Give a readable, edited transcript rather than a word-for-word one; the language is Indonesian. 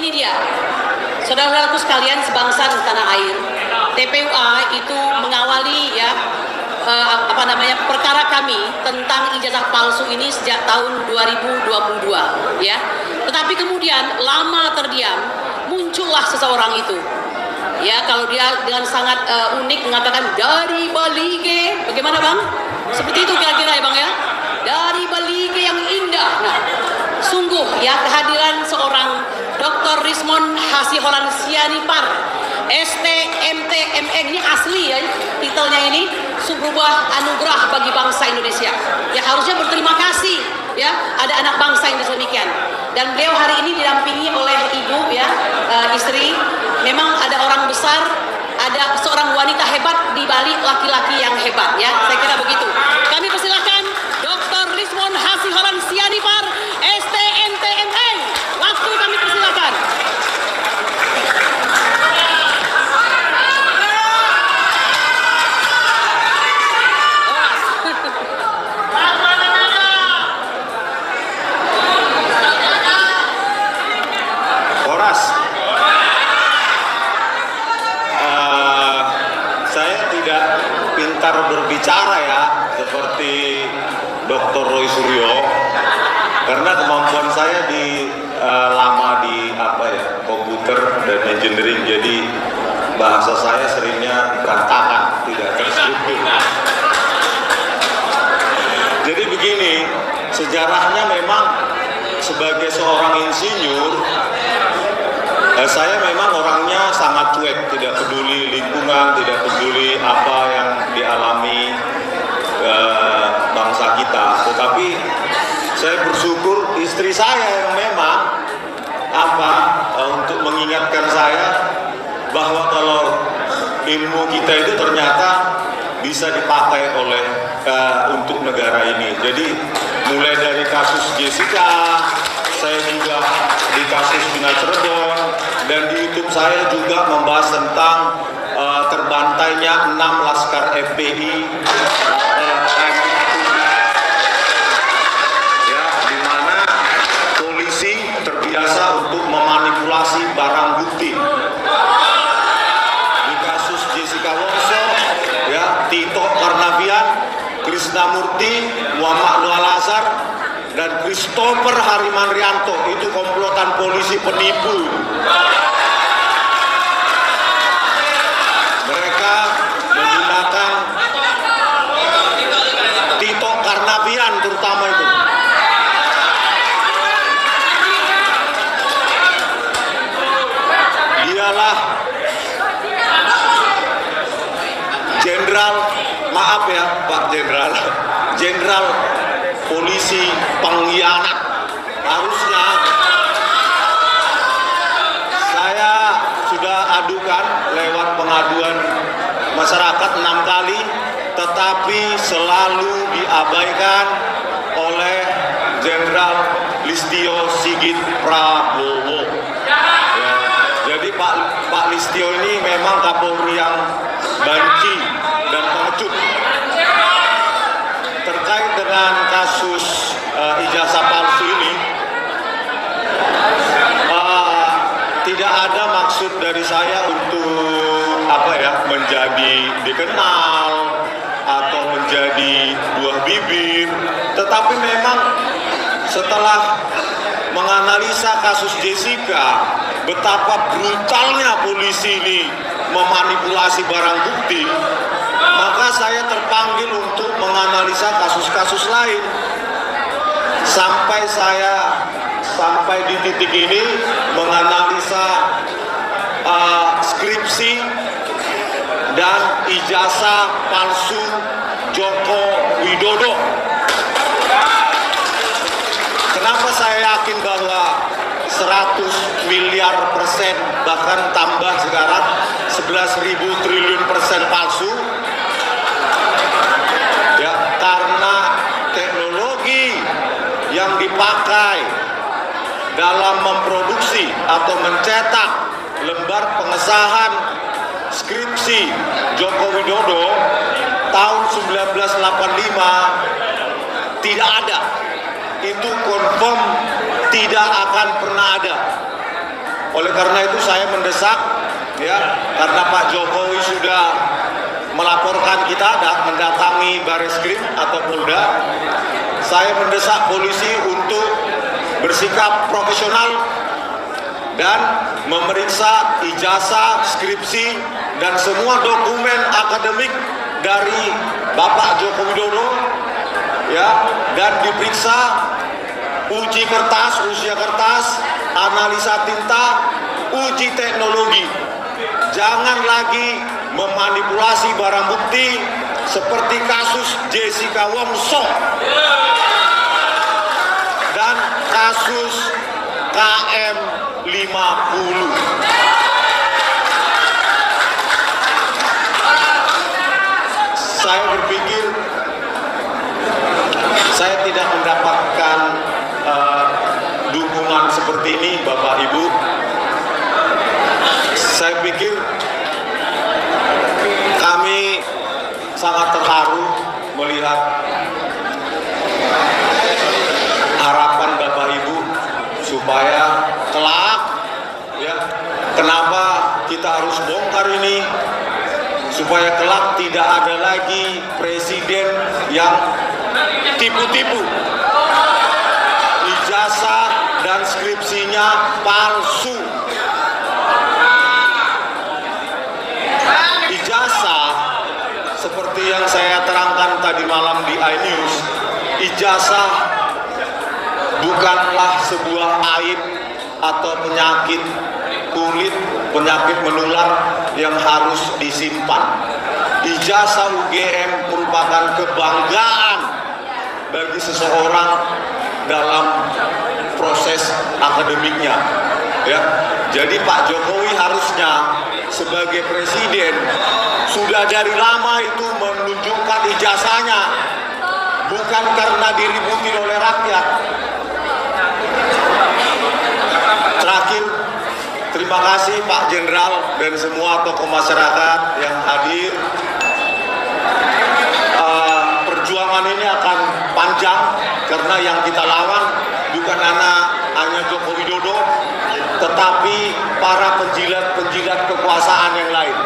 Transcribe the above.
ini dia, saudara-saudaraku sekalian sebangsa dan tanah air. TPUA itu mengawali ya perkara kami tentang ijazah palsu ini sejak tahun 2022 ya. Tetapi kemudian lama terdiam muncullah seseorang itu. Ya, kalau dia dengan sangat unik mengatakan dari Balige, bagaimana Bang? Seperti itu kira-kira ya Bang ya. Dari Balige yang indah. Nah, sungguh ya kehadiran seorang Dr. Rismond Hasiholan Sianipar, STMTMN, ini asli ya titelnya ini, sebuah anugerah bagi bangsa Indonesia. Ya harusnya berterima kasih ya ada anak bangsa yang demikian. Dan beliau hari ini didampingi oleh ibu ya, istri. Memang ada orang besar, ada seorang wanita hebat di balik laki-laki yang hebat ya. Saya kira begitu. Kami persilahkan Dr. Rismond Hasiholan Sianipar, STMTMN. Waktu kami persilahkan. Berbicara ya seperti Dr. Roy Suryo, karena kemampuan saya lama di komputer dan engineering, jadi bahasa saya seringnya berantakan, tidak terstruktur. Jadi begini, sejarahnya memang sebagai seorang insinyur, saya memang orangnya sangat cuek, tidak peduli lingkungan, tidak peduli apa yang dialami bangsa kita. Tetapi saya bersyukur istri saya yang memang untuk mengingatkan saya bahwa kalau ilmu kita itu ternyata bisa dipakai untuk negara ini. Jadi mulai dari kasus Jessica, saya juga di kasus Bina Cirebon, dan di YouTube saya juga membahas tentang terbantainya 6 laskar FPI ya, di mana polisi terbiasa untuk memanipulasi barang bukti. Di kasus Jessica Wongso ya, Tito Karnavian, Krisnamurti, Muhammad Nur Al-Azhar, dan Christopher Harimanrianto, itu komplotan polisi penipu. Mereka menggunakan Tito Karnavian terutama itu. Dialah jenderal, maaf ya Pak Jenderal polisi pengkhianat. Harusnya saya sudah adukan lewat pengaduan masyarakat 6 kali, tetapi selalu diabaikan oleh Jenderal Listio Sigit Prabowo. Ya, jadi Pak Listio ini memang Kapolri yang banci dan pengecut. Terkait dengan kasus ijazah palsu ini, tidak ada maksud dari saya untuk menjadi dikenal atau menjadi buah bibir, tetapi memang setelah menganalisa kasus Jessica, betapa brutalnya polisi ini memanipulasi barang bukti, maka saya terpanggil untuk menganalisa kasus-kasus lain. Sampai di titik ini menganalisa skripsi dan ijazah palsu Joko Widodo. Kenapa saya yakin bahwa 100 miliar persen, bahkan tambah sekarang 11.000 triliun persen palsu? Ya, karena teknologi yang dipakai dalam memproduksi atau mencetak lembar pengesahan skripsi Joko Widodo tahun 1985 tidak ada. Itu confirm tidak akan pernah ada. Oleh karena itu saya mendesak, ya, karena Pak Jokowi sudah melaporkan kita mendatangi Bareskrim atau Polda, saya mendesak polisi untuk bersikap profesional dan memeriksa ijazah, skripsi, dan semua dokumen akademik dari Bapak Joko Widodo, ya, dan diperiksa uji kertas, usia kertas, analisa tinta, uji teknologi. Jangan lagi memanipulasi barang bukti seperti kasus Jessica Wongso dan kasus KM 50. Saya berpikir saya tidak mendapatkan dukungan seperti ini, Bapak Ibu. Saya pikir kami sangat terharu melihat harapan Bapak Ibu supaya kelak, ya, kenapa kita harus bongkar ini, supaya kelak tidak ada lagi presiden yang tipu-tipu, ijazah dan skripsinya palsu. Ijazah seperti yang saya terangkan tadi malam di iNews, ijazah bukanlah sebuah aib atau penyakit kulit, penyakit menular yang harus disimpan. Ijazah UGM merupakan kebanggaan bagi seseorang dalam proses akademiknya, ya. Jadi Pak Jokowi harusnya sebagai presiden sudah dari lama itu menunjukkan ijazahnya, bukan karena diributin oleh rakyat. Terakhir, terima kasih Pak Jenderal dan semua tokoh masyarakat yang hadir. Perjuangan ini akan panjang karena yang kita lawan bukan hanya Joko Widodo, tetapi para penjilat-penjilat kekuasaan yang lain.